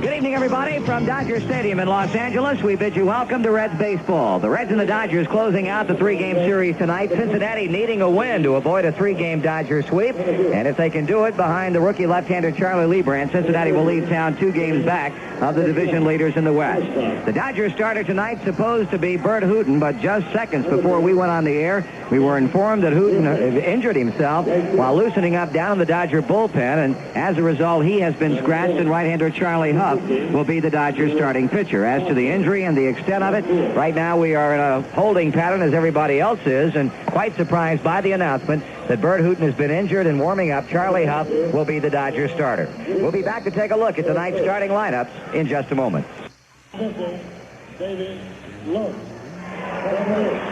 Good evening, everybody, from Dodger Stadium in Los Angeles. We bid you welcome to Reds baseball. The Reds and the Dodgers closing out the three-game series tonight. Cincinnati needing a win to avoid a three-game Dodger sweep. And if they can do it behind the rookie left-hander Charlie Leibrandt, Cincinnati will leave town 2 games back of the division leaders in the West. The Dodgers starter tonight supposed to be Bert Hooton, but just seconds before we went on the air, we were informed that Hooton injured himself while loosening up down in the Dodger bullpen, and as a result, he has been scratched, and right-hander Charlie Huff will be the Dodgers starting pitcher. As to the injury and the extent of it, right now we are in a holding pattern as everybody else is, and quite surprised by the announcement that Bert Hooton has been injured and warming up. Charlie Huff will be the Dodgers starter. We'll be back to take a look at tonight's starting lineups in just a moment.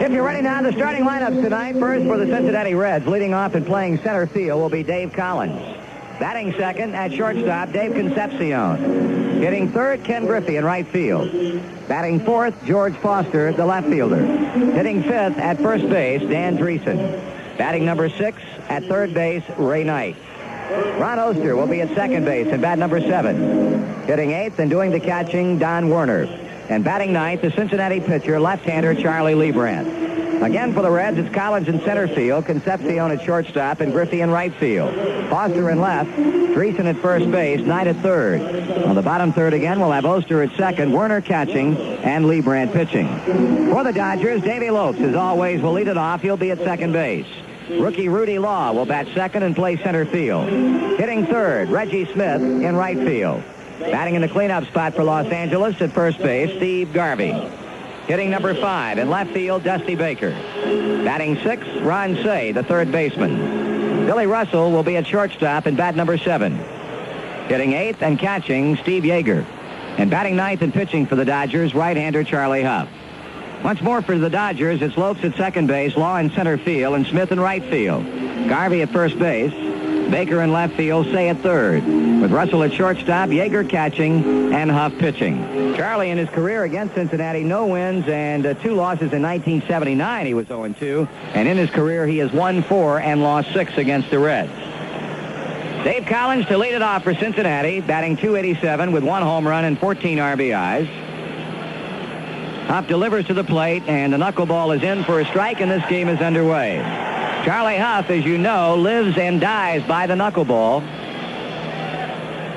If you're ready now, the starting lineups tonight. First for the Cincinnati Reds, leading off and playing center field will be Dave Collins. Batting second at shortstop, Dave Concepcion. Hitting third, Ken Griffey in right field. Batting fourth, George Foster, the left fielder. Hitting fifth at first base, Dan Dreesen. Batting number 6 at third base, Ray Knight. Ron Oster will be at second base and bat number 7. Hitting eighth and doing the catching, Don Werner. And batting ninth, the Cincinnati pitcher, left-hander Charlie Leibrandt. Again for the Reds, it's Collins in center field, Concepcion at shortstop, and Griffey in right field. Foster in left, Dreesen at first base, Knight at third. On the bottom third again, we'll have Oster at second, Werner catching, and Leibrandt pitching. For the Dodgers, Davey Lopes, as always, will lead it off. He'll be at second base. Rookie Rudy Law will bat second and play center field. Hitting third, Reggie Smith in right field. Batting in the cleanup spot for Los Angeles at first base, Steve Garvey. Hitting number 5 in left field, Dusty Baker. Batting 6, Ron Cey, the third baseman. Billy Russell will be at shortstop and bat number 7. Hitting 8th and catching, Steve Yeager. And batting 9th and pitching for the Dodgers, right-hander Charlie Huff. Once more for the Dodgers, it's Lopes at second base, Law in center field, and Smith in right field. Garvey at first base, Baker in left field, Cey at third. With Russell at shortstop, Yeager catching, and Huff pitching. Charlie in his career against Cincinnati, no wins and 2 losses in 1979. He was 0-2. And in his career, he has won 4 and lost 6 against the Reds. Dave Collins to lead it off for Cincinnati, batting .287 with 1 home run and 14 RBIs. Huff delivers to the plate, and the knuckleball is in for a strike, and this game is underway. Charlie Huff, as you know, lives and dies by the knuckleball.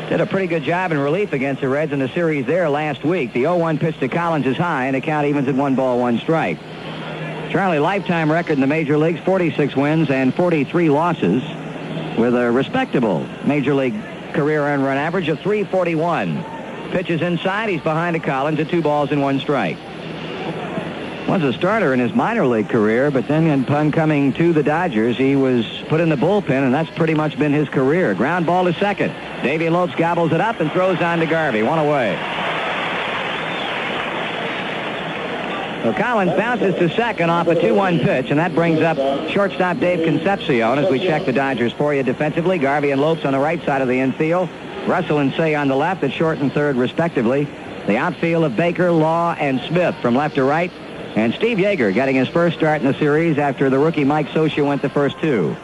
Did a pretty good job in relief against the Reds in the series there last week. The 0-1 pitch to Collins is high, and the count evens at 1 ball, 1 strike. Charlie, lifetime record in the major leagues, 46 wins and 43 losses, with a respectable major league career earned run average of .341. Pitches inside, he's behind to Collins at 2 balls and 1 strike. Was a starter in his minor league career, but then upon coming to the Dodgers, he was put in the bullpen, and that's pretty much been his career. Ground ball to second. Davey Lopes gobbles it up and throws on to Garvey. 1 away. So Collins bounces to second off a 2-1 pitch, and that brings up shortstop Dave Concepcion as we check the Dodgers for you defensively. Garvey and Lopes on the right side of the infield. Russell and Cey on the left at short and third, respectively. The outfield of Baker, Law, and Smith from left to right. And Steve Yeager getting his first start in the series after the rookie Mike Scioscia went the first 2.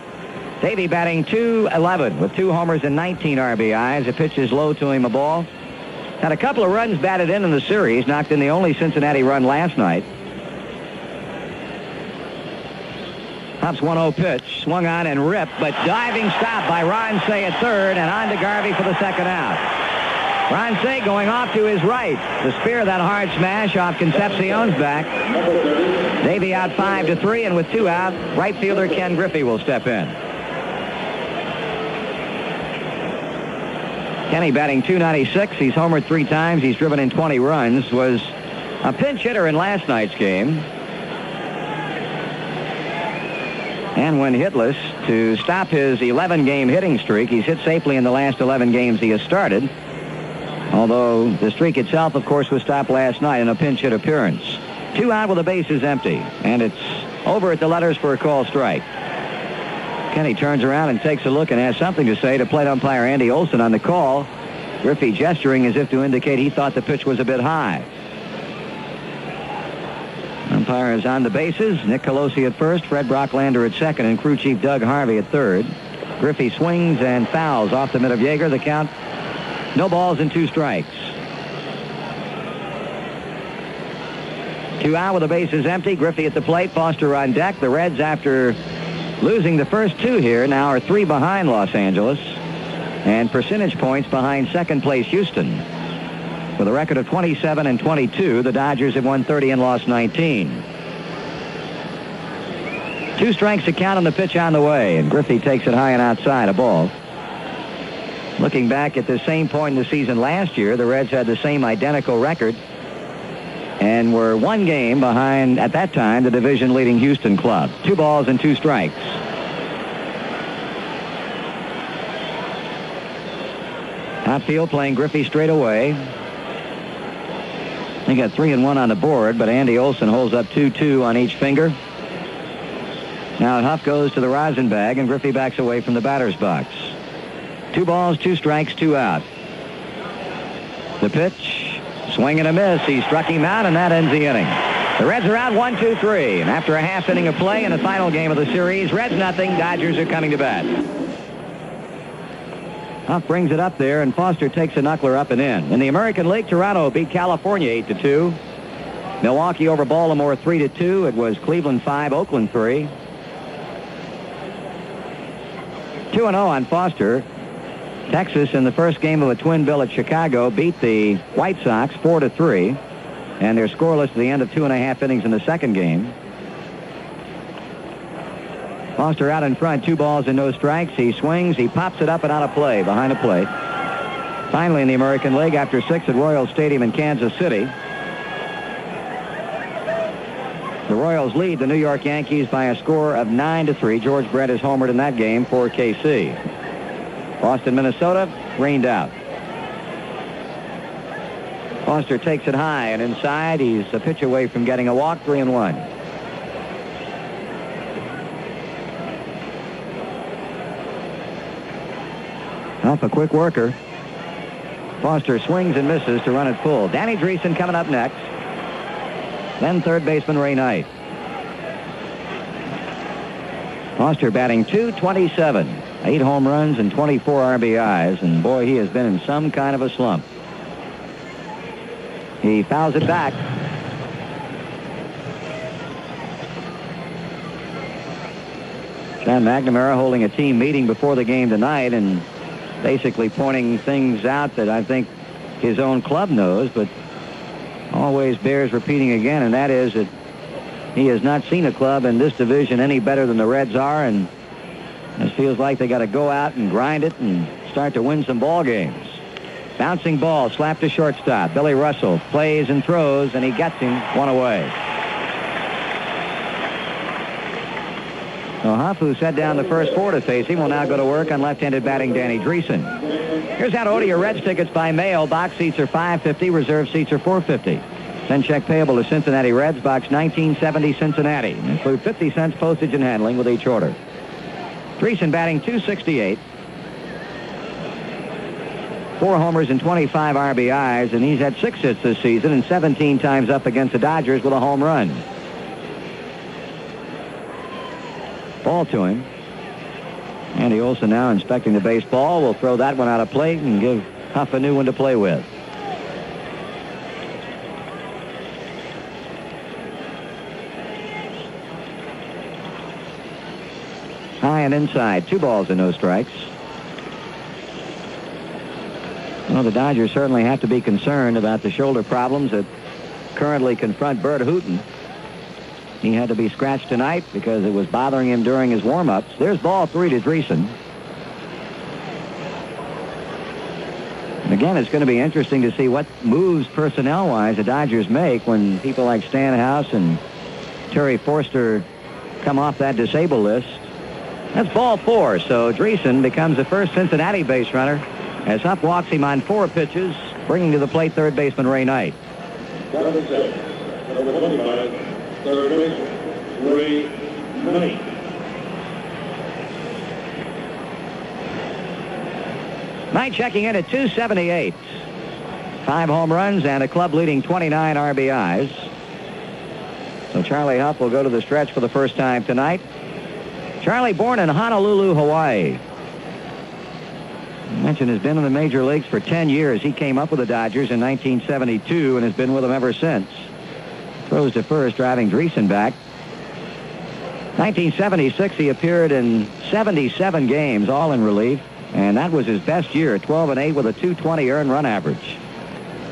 Davey batting .211 with 2 homers and 19 RBIs. The pitch is low to him, a ball. Had a couple of runs batted in the series, knocked in the only Cincinnati run last night. Huff's 1-0 pitch, swung on and ripped, but diving stop by Ron Cey at third, and on to Garvey for the second out. Ron Cey going off to his right to spear that hard smash off Concepcion's back. Davey out 5-3, and with 2 out, right fielder Ken Griffey will step in. Kenny batting .296. He's homered 3 times. He's driven in 20 runs. Was a pinch hitter in last night's game. And when hitless, to stop his 11-game hitting streak, he's hit safely in the last 11 games he has started. Although the streak itself, of course, was stopped last night in a pinch hit appearance. 2 out with the bases empty, and it's over at the letters for a call strike. Kenny turns around and takes a look and has something to say to plate umpire Andy Olson on the call. Griffey gesturing as if to indicate he thought the pitch was a bit high. Umpire is on the bases. Nick Colosi at first, Fred Brocklander at second, and crew chief Doug Harvey at third. Griffey swings and fouls off the mitt of Yeager. The count, no balls and 2 strikes. 2 out with the bases empty. Griffey at the plate. Foster on deck. The Reds, after losing the first 2 here, now are 3 behind Los Angeles and percentage points behind second place Houston. With a record of 27 and 22, the Dodgers have won 30 and lost 19. 2 strikes to count on the pitch on the way, and Griffey takes it high and outside, a ball. Looking back at the same point in the season last year, the Reds had the same identical record and were 1 game behind, at that time, the division-leading Houston club. 2 balls and 2 strikes. Outfield playing Griffey straight away. They got 3 and 1 on the board, but Andy Olson holds up 2-2 on each finger. Now Huff goes to the rosin bag, and Griffey backs away from the batter's box. 2 balls, 2 strikes, 2 out. The pitch, swing and a miss. He struck him out, and that ends the inning. The Reds are out 1-2-3, and after a half inning of play in the final game of the series, Reds nothing. Dodgers are coming to bat. Huff brings it up there, and Foster takes a knuckler up and in. In the American League, Toronto beat California 8-2. Milwaukee over Baltimore 3-2. It was Cleveland 5, Oakland 3. 2-0 on Foster. Texas, in the first game of a twin bill at Chicago, beat the White Sox 4-3, and they're scoreless at the end of 2.5 innings in the second game. Foster out in front, 2 balls and no strikes. He swings, he pops it up and out of play, behind the plate. Finally, in the American League, after 6 at Royal Stadium in Kansas City, the Royals lead the New York Yankees by a score of 9-3. George Brett is homered in that game for KC. Boston, Minnesota, rained out. Foster takes it high and inside. He's a pitch away from getting a walk, 3-1. Off a quick worker. Foster swings and misses to run it full. Danny Dreesen coming up next. Then third baseman Ray Knight. Foster batting .227. 8 home runs and 24 RBIs, and boy, he has been in some kind of a slump. He fouls it back. John McNamara holding a team meeting before the game tonight and basically pointing things out that I think his own club knows, but always bears repeating again, and that is that he has not seen a club in this division any better than the Reds are, and it feels like they got to go out and grind it and start to win some ball games. Bouncing ball, slapped to shortstop. Billy Russell plays and throws, and he gets him 1 away. So Huff, who set down the first 4 to face him, will now go to work on left-handed batting Danny Dreesen. Here's how to order your Reds tickets by mail. Box seats are $5.50. Reserve seats are $4.50. Send check payable to Cincinnati Reds, Box 1970, Cincinnati. Include 50 cents postage and handling with each order. Dreesen batting .268. 4 homers and 25 RBIs, and he's had 6 hits this season and 17 times up against the Dodgers with a home run. Ball to him. Andy Olson now inspecting the baseball. Will throw that one out of play and give Huff a new one to play with. High and inside. 2 balls and no strikes. Well, the Dodgers certainly have to be concerned about the shoulder problems that currently confront Bert Hooton. He had to be scratched tonight because it was bothering him during his warm-ups. There's ball 3 to Dreesen. And again, it's going to be interesting to see what moves personnel-wise the Dodgers make when people like Stanhouse and Terry Forster come off that disabled list. That's ball 4, so Dreesen becomes the first Cincinnati base runner as Huff walks him on 4 pitches, bringing to the plate third baseman Ray Knight. Number 25, third baseman Ray Knight. Knight checking in at .278. 5 home runs and a club-leading 29 RBIs. So Charlie Huff will go to the stretch for the first time tonight. Charlie, born in Honolulu, Hawaii. I mentioned has been in the major leagues for 10 years. He came up with the Dodgers in 1972 and has been with them ever since. throws to first, driving Dreesen back. 1976, he appeared in 77 games, all in relief, and that was his best year, 12-8 with a .220 earned run average.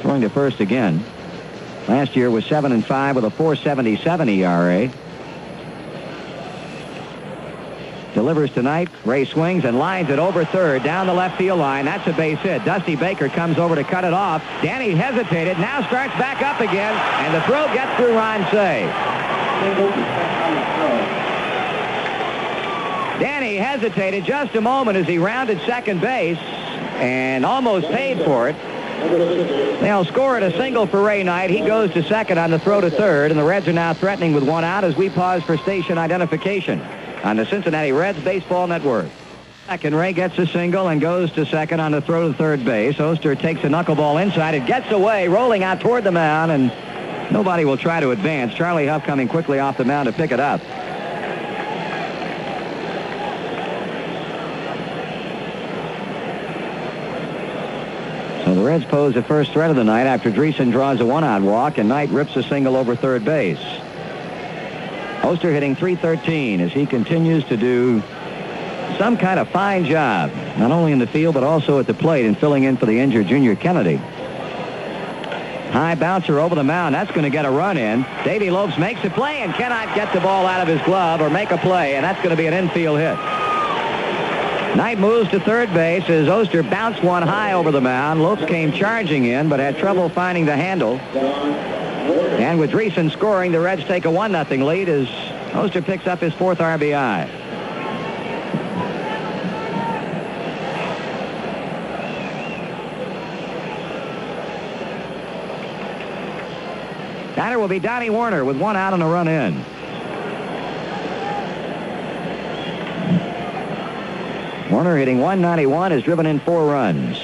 Throwing to first again. Last year was 7-5 with a .477 ERA. Delivers tonight. Ray swings and lines it over third down the left field line. That's a base hit. Dusty Baker comes over to cut it off. Danny hesitated, now starts back up again, and the throw gets through Ron Cey. Danny hesitated just a moment as he rounded second base and almost paid for it. They'll score it a single for Ray Knight. He goes to second on the throw to third, and the Reds are now threatening with one out as we pause for station identification on the Cincinnati Reds Baseball Network. Second, Ray gets a single and goes to second on the throw to third base. Oster takes a knuckleball inside. It gets away, rolling out toward the mound, and nobody will try to advance. Charlie Huff coming quickly off the mound to pick it up. So the Reds pose the first threat of the night after Dreesen draws a one-out walk and Knight rips a single over third base. Oster hitting .313 as he continues to do some kind of fine job, not only in the field but also at the plate and filling in for the injured Junior Kennedy. High bouncer over the mound. That's going to get a run in. Davey Lopes makes a play and cannot get the ball out of his glove or make a play, and that's going to be an infield hit. Knight moves to third base as Oster bounced one high over the mound. Lopes came charging in but had trouble finding the handle. And with Dreesen scoring, the Reds take a 1-0 lead as Oster picks up his fourth RBI. Batter will be Donnie Warner with one out and a run in. Warner hitting .191 has driven in 4 runs.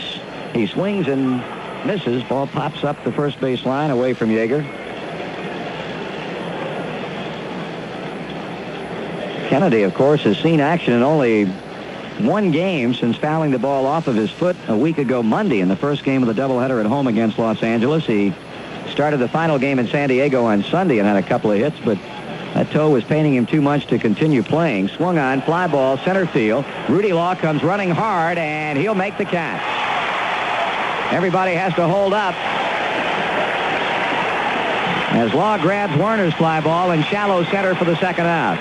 He swings and misses. Ball pops up the first base line away from Yeager. Kennedy, of course, has seen action in only one game since fouling the ball off of his foot a week ago Monday in the first game of the doubleheader at home against Los Angeles. He started the final game in San Diego on Sunday and had a couple of hits, but that toe was paining him too much to continue playing. Swung on, fly ball, center field. Rudy Law comes running hard, and he'll make the catch. Everybody has to hold up as Law grabs Warner's fly ball in shallow center for the second out.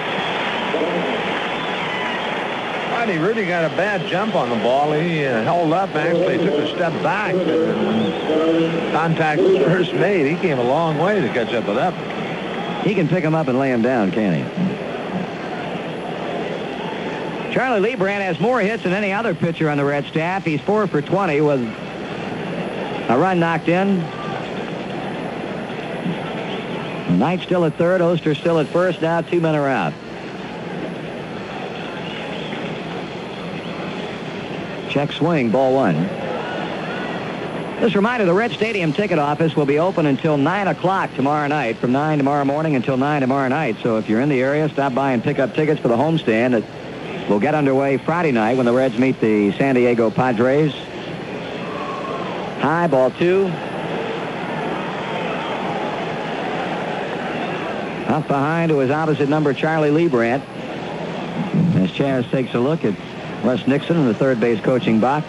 Rudy got a bad jump on the ball. He held up, actually took a step back. When contact was first made, he came a long way to catch up with that. He can pick him up and lay him down, can't he? Charlie Leibrandt has more hits than any other pitcher on the Red staff. He's 4 for 20 with a run knocked in. Knight still at third, Oster still at first. Now 2 men are out. Check swing, ball 1. Just a reminder, the Red Stadium ticket office will be open until 9 o'clock tomorrow night, from 9 tomorrow morning until 9 tomorrow night. So if you're in the area, stop by and pick up tickets for the homestand that will get underway Friday night when the Reds meet the San Diego Padres. High, ball 2. Up behind to his opposite number, Charlie Leibrandt. As Chaz takes a look at Russ Nixon in the third base coaching box.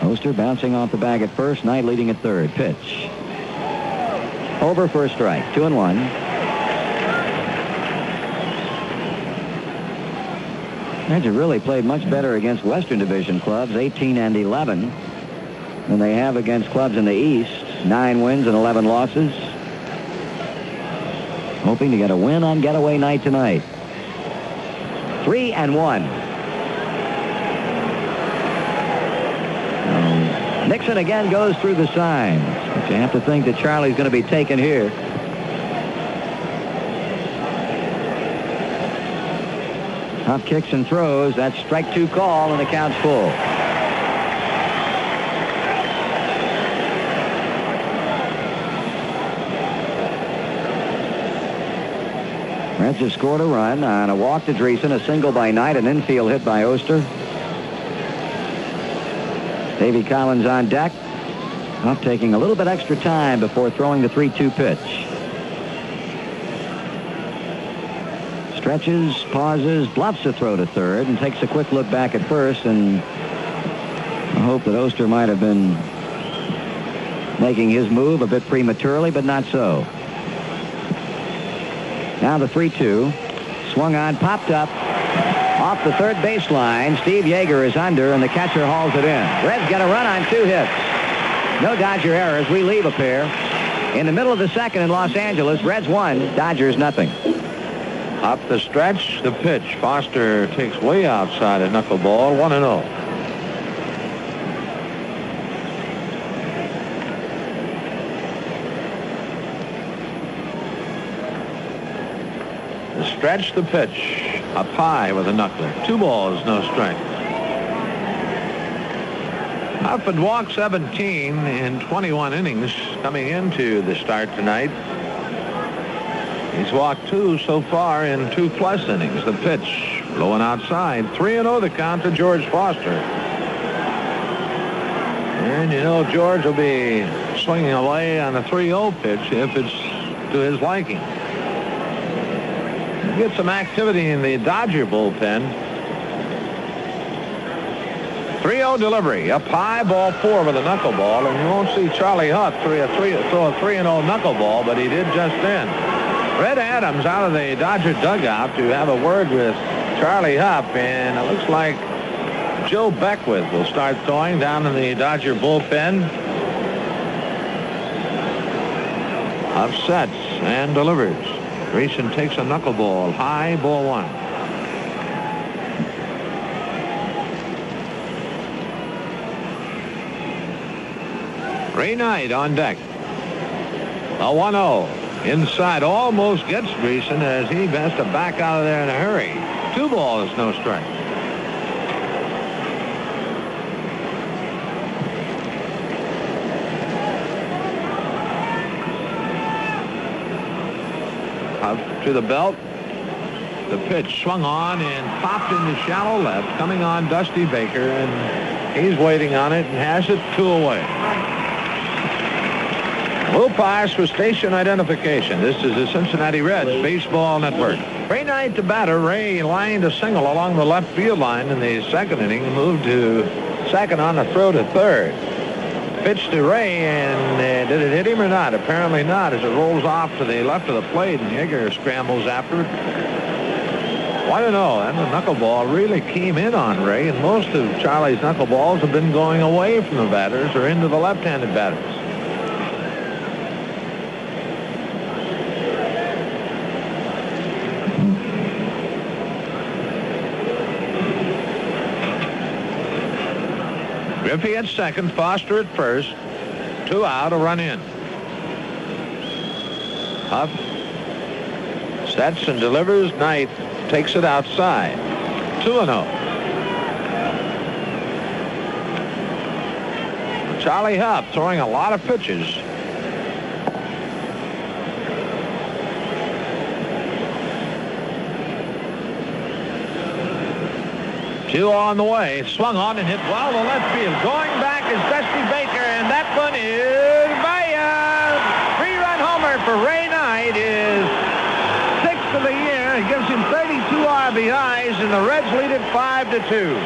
Oster bouncing off the bag at first. Knight leading at third. Pitch. Over for a strike. 2-1. Reds have really played much better against Western Division clubs, 18-11, than they have against clubs in the East. 9 wins and 11 losses. Hoping to get a win on getaway night tonight. 3-1. Nixon again goes through the signs, but you have to think that Charlie's going to be taken here. Huff kicks and throws. That's strike 2 call, and the count's full. Reds have scored a run on a walk to Dreesen, a single by Knight, an infield hit by Oster. Davy Collins on deck. Huff taking a little bit extra time before throwing the 3-2 pitch. Stretches, pauses, bluffs a throw to third, and takes a quick look back at first, and I hope that Oster might have been making his move a bit prematurely, but not so. Now the 3-2. Swung on, popped up. Off the third baseline, Steve Yeager is under, and the catcher hauls it in. Reds get a run on 2 hits. No Dodger errors. We leave a pair. In the middle of the second in Los Angeles, Reds 1, Dodgers nothing. Up the stretch, the pitch. Foster takes way outside a knuckleball, 1-0. The stretch, the pitch. Up high with a knuckler. 2 balls, no strike. Huff had walked 17 in 21 innings coming into the start tonight. He's walked 2 so far in 2+ innings. The pitch blowing outside. 3-0 the count to George Foster. And you know George will be swinging away on a 3-0 pitch if it's to his liking. Get some activity in the Dodger bullpen. 3-0 delivery. Up high, ball 4 with a knuckleball. And you won't see Charlie Huff throw a 3-0 knuckleball, but he did just then. Red Adams out of the Dodger dugout to have a word with Charlie Huff, and it looks like Joe Beckwith will start throwing down in the Dodger bullpen. Huff sets and delivers. Grayson takes a knuckleball high, ball 1. Ray Knight on deck. A 1-0. Inside almost gets Grayson as he has to back out of there in a hurry. 2 balls, no strike. Up to the belt. The pitch swung on and popped into shallow left, coming on Dusty Baker, and he's waiting on it and has it 2 away. Blue pass for station identification. This is the Cincinnati Reds Baseball Network. Ray Knight to batter. Ray lined a single along the left field line in the second inning and moved to second on a throw to third. Pitch to Ray, and did it hit him or not? Apparently not, as it rolls off to the left of the plate, and Yeager scrambles after it. Well, I don't know. And the knuckleball really came in on Ray, and most of Charlie's knuckleballs have been going away from the batters or into the left-handed batters. Griffey at second, Foster at first. 2 out, a run in. Huff sets and delivers. Knight takes it outside. 2-0. Charlie Huff throwing a lot of pitches. Two on the way. Swung on and hit well to left field. Going back is Dusty Baker, and that one is by a 3-run homer for Ray Knight. Is 6th of the year. It gives him 32 RBIs, and the Reds lead it 5-2.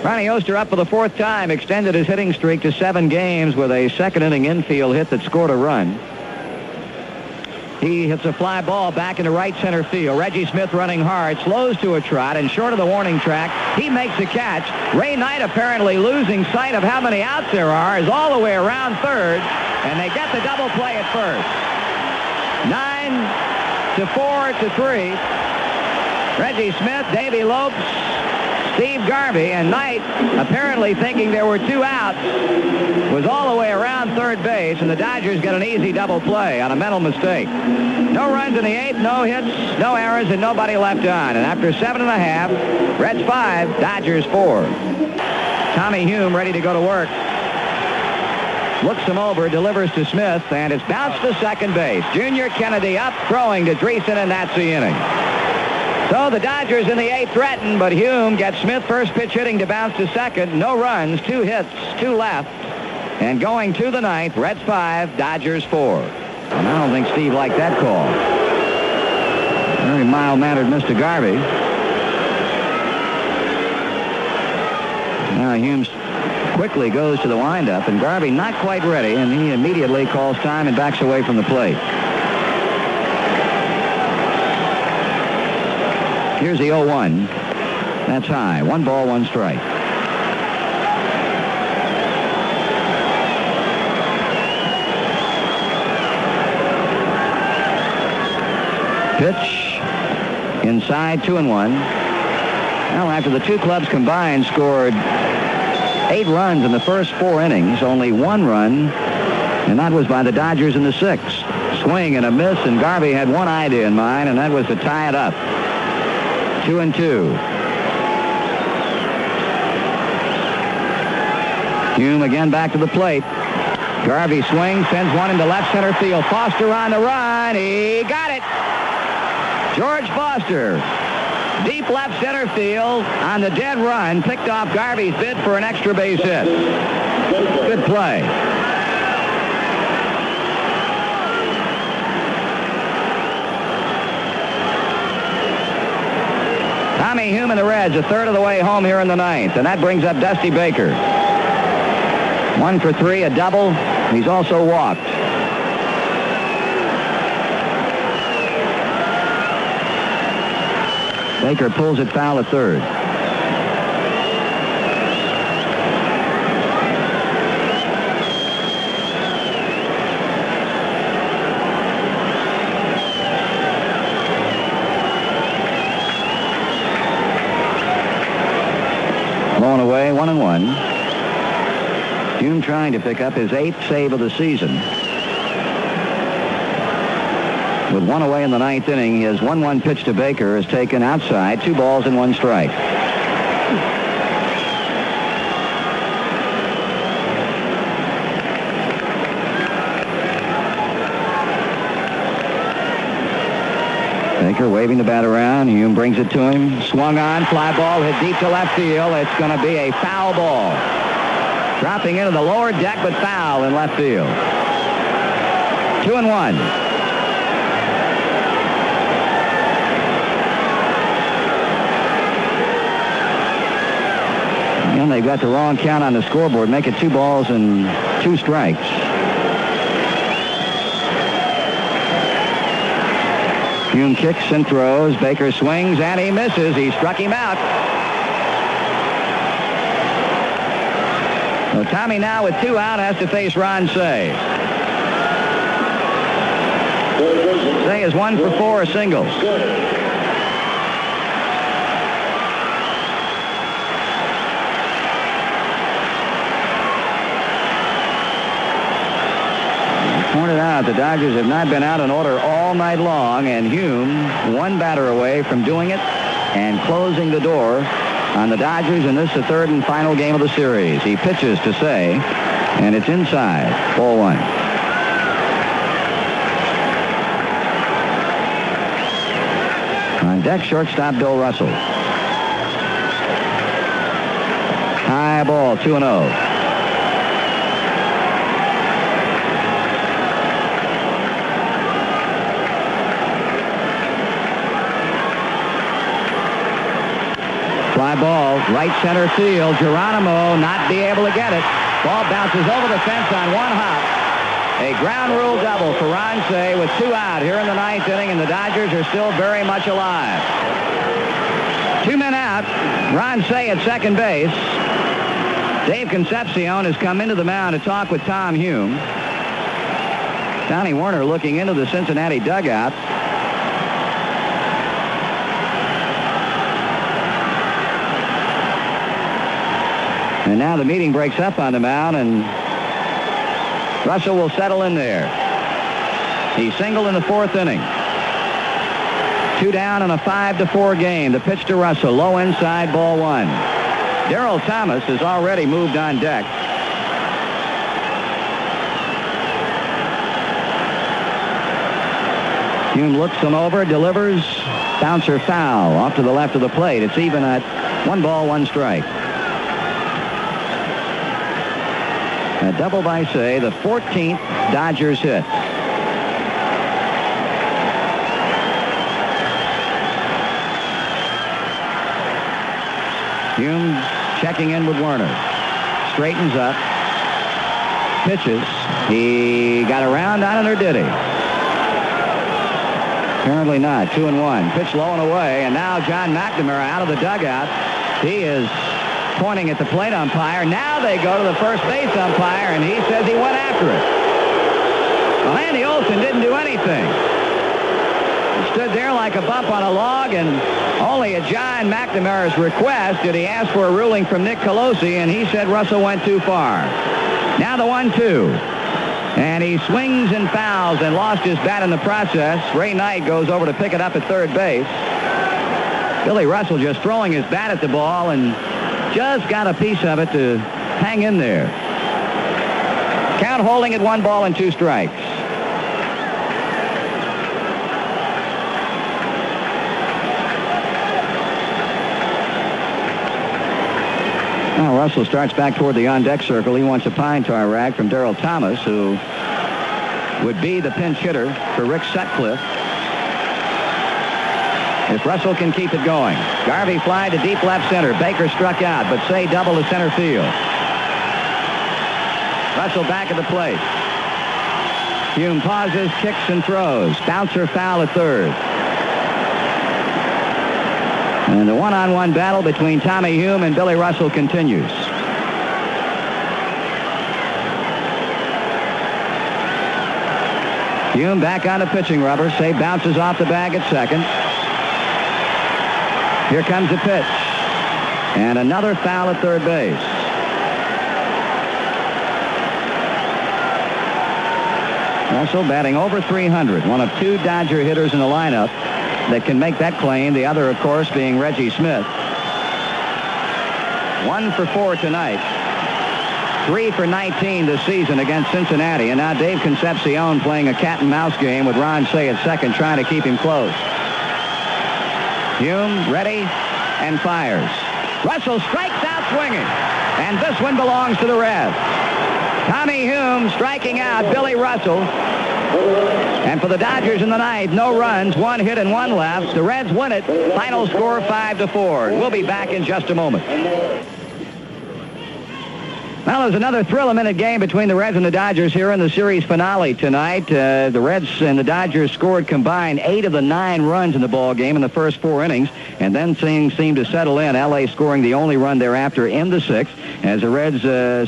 Ronnie Oster up for the 4th time, extended his hitting streak to 7 games with a second-inning infield hit that scored a run. He hits a fly ball back into right center field. Reggie Smith running hard, slows to a trot, and short of the warning track, he makes a catch. Ray Knight, apparently losing sight of how many outs there are, is all the way around third, and they get the double play at first. 9-4-3. Reggie Smith, Davey Lopes, Steve Garvey, and Knight, apparently thinking there were 2 outs, was all the way around third base, and the Dodgers get an easy double play on a mental mistake. No runs in the 8th, no hits, no errors, and nobody left on. And after 7.5, Reds 5, Dodgers 4. Tommy Hume ready to go to work. Looks him over, delivers to Smith, and it's bounced to second base. Junior Kennedy up, throwing to Dreesen, and that's the inning. So the Dodgers in the 8th threaten, but Hume gets Smith first pitch hitting to bounce to second. No runs, 2 hits, 2 left. And going to the 9th, Reds 5, Dodgers 4. And I don't think Steve liked that call. Very mild-mannered Mr. Garvey. Now Hume quickly goes to the windup, and Garvey not quite ready, and he immediately calls time and backs away from the plate. Here's the 0-1. That's high. 1 ball, 1 strike. Pitch inside, 2-1. Well, after the two clubs combined scored 8 runs in the first 4 innings, only 1 run, and that was by the Dodgers in the 6th. Swing and a miss, and Garvey had one idea in mind, and that was to tie it up. 2-2. Hume again back to the plate. Garvey swings, sends one into left center field. Foster on the run. He got it. George Foster, deep left center field on the dead run, picked off Garvey's bid for an extra base hit. Good play. Tommy Hume and the Reds, a third of the way home here in the 9th, and that brings up Dusty Baker. 1 for 3, a double. He's also walked. Baker pulls it foul at third. Blown away, 1-1. Hume trying to pick up his 8th save of the season. With 1 away in the 9th inning, his 1-1 pitch to Baker is taken outside, 2 balls and 1 strike. Baker waving the bat around. Hume brings it to him. Swung on, fly ball hit deep to left field. It's going to be a foul ball. Dropping into the lower deck, but foul in left field. 2-1. And they've got the wrong count on the scoreboard. Make it 2 balls and 2 strikes. Hume kicks and throws. Baker swings and he misses. He struck him out. So Tommy now with 2 out has to face Ron Cey. Cey is 1 for 4 singles. Pointed out the Dodgers have not been out in order all night long, and Hume 1 batter away from doing it and closing the door on the Dodgers in this, the 3rd and final game of the series. He pitches to Cey, and it's inside. Ball 1. On deck, shortstop Bill Russell. High ball, 2-0. Fly ball, right center field. Geronimo not be able to get it. Ball bounces over the fence on 1 hop. A ground rule double for Ron Cey with 2 out here in the 9th inning, and the Dodgers are still very much alive. 2 men out. Ron Cey at second base. Dave Concepcion has come into the mound to talk with Tom Hume. Donnie Werner looking into the Cincinnati dugout. And now the meeting breaks up on the mound, and Russell will settle in there. He singled in the 4th inning. 2 down in a 5-4 game. The pitch to Russell, low inside, ball 1. Darryl Thomas has already moved on deck. Hume looks him over, delivers. bouncer foul off to the left of the plate. It's even at 1 ball, 1 strike. A double by Cey, the 14th Dodgers hit. Hume checking in with Werner. Straightens up. Pitches. He got around on it, or did he? Apparently not. 2-1. Pitch low and away, and now John McNamara out of the dugout. He is pointing at the plate umpire. Now they go to the first base umpire, and he says he went after it. Well, Andy Olson didn't do anything. He stood there like a bump on a log, and only at John McNamara's request did he ask for a ruling from Nick Colosi, and he said Russell went too far. Now the 1-2. And he swings and fouls and lost his bat in the process. Ray Knight goes over to pick it up at third base. Billy Russell just throwing his bat at the ball and just got a piece of it to hang in there. Count holding at 1 ball and 2 strikes. Now Russell starts back toward the on-deck circle. He wants a pine tar rag from Darryl Thomas, who would be the pinch hitter for Rick Sutcliffe if Russell can keep it going. Garvey fly to deep left center. Baker struck out, but Cey double to center field. Russell back at the plate. Hume pauses, kicks, and throws. Bouncer foul at third. And the one-on-one battle between Tommy Hume and Billy Russell continues. Hume back on the pitching rubber. Cey bounces off the bag at second. Here comes the pitch. And another foul at third base. Russell batting over 300. One of 2 Dodger hitters in the lineup that can make that claim. The other, of course, being Reggie Smith. 1 for 4 tonight. 3 for 19 this season against Cincinnati. And now Dave Concepcion playing a cat and mouse game with Ron Cey at second, trying to keep him close. Hume ready and fires. Russell strikes out swinging. And this one belongs to the Reds. Tommy Hume striking out Billy Russell. And for the Dodgers in the ninth, no runs, 1 hit and 1 left. The Reds win it. Final score 5-4. We'll be back in just a moment. Well, there's another thrill-a-minute game between the Reds and the Dodgers here in the series finale tonight. The Reds and the Dodgers scored combined 8 of the 9 runs in the ball game in the first 4 innings, and then things seemed to settle in. L.A. scoring the only run thereafter in the 6th, as the Reds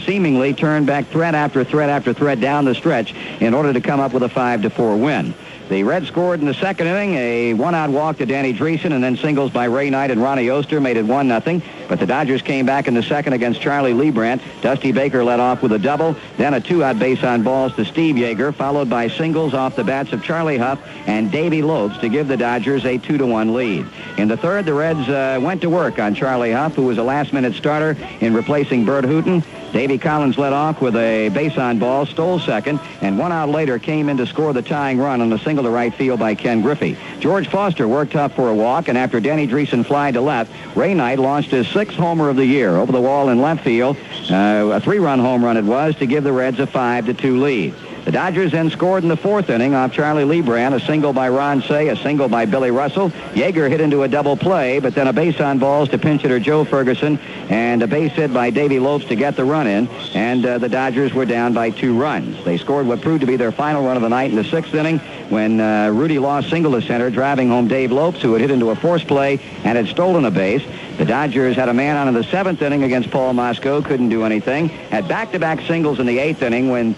seemingly turned back threat after threat after threat down the stretch in order to come up with a 5-4 win. The Reds scored in the 2nd inning, a 1-out walk to Danny Dreesen, and then singles by Ray Knight and Ronnie Oster made it 1-0. But the Dodgers came back in the 2nd against Charlie Leibrandt. Dusty Baker led off with a double, then a 2-out base on balls to Steve Yeager, followed by singles off the bats of Charlie Huff and Davey Lopes to give the Dodgers a 2-1 lead. In the 3rd, the Reds went to work on Charlie Huff, who was a last-minute starter in replacing Bert Hooton. Davey Collins led off with a base on ball, stole second, and 1 out later came in to score the tying run on a single to right field by Ken Griffey. George Foster worked up for a walk, and after Danny Dreesen flied to left, Ray Knight launched his 6th homer of the year over the wall in left field. A 3-run home run it was to give the Reds a 5-2 lead. The Dodgers then scored in the 4th inning off Charlie Leibrandt, a single by Ron Cey, a single by Billy Russell. Yeager hit into a double play, but then a base on balls to pinch hitter Joe Ferguson, and a base hit by Davey Lopes to get the run in, and the Dodgers were down by 2 runs. They scored what proved to be their final run of the night in the 6th inning when Rudy Law singled to center, driving home Dave Lopes, who had hit into a force play and had stolen a base. The Dodgers had a man on in the 7th inning against Paul Mosco, couldn't do anything. Had back-to-back singles in the 8th inning when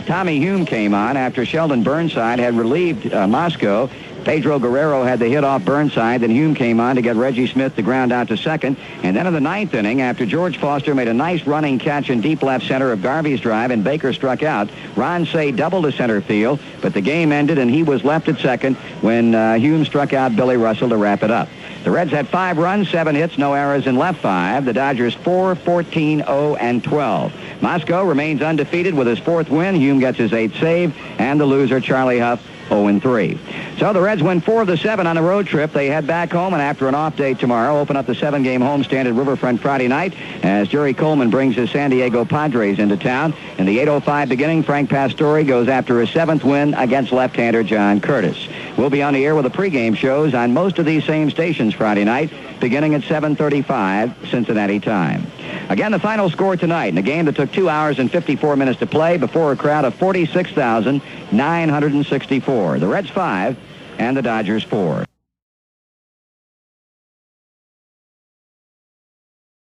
Tommy Hume came on after Sheldon Burnside had relieved Mosco. Pedro Guerrero had the hit off Burnside. Then Hume came on to get Reggie Smith to ground out to second. And then in the 9th inning, after George Foster made a nice running catch in deep left center of Garvey's drive and Baker struck out, Ron Cey doubled to center field, but the game ended and he was left at second when Hume struck out Billy Russell to wrap it up. The Reds had 5 runs, 7 hits, no errors in left 5. The Dodgers 4, 14, 0, and 12. Mosco remains undefeated with his 4th win. Hume gets his 8th save, and the loser, Charlie Huff, 0-3. So the Reds win 4 of the 7 on the road trip. They head back home, and after an off day tomorrow, open up the 7-game homestand at Riverfront Friday night as Jerry Coleman brings his San Diego Padres into town. In the 8:05 beginning, Frank Pastore goes after his 7th win against left-hander John Curtis. We'll be on the air with the pregame shows on most of these same stations Friday night, beginning at 7:35 Cincinnati time. Again, the final score tonight in a game that took 2 hours and 54 minutes to play before a crowd of 46,964. The Reds 5 and the Dodgers 4.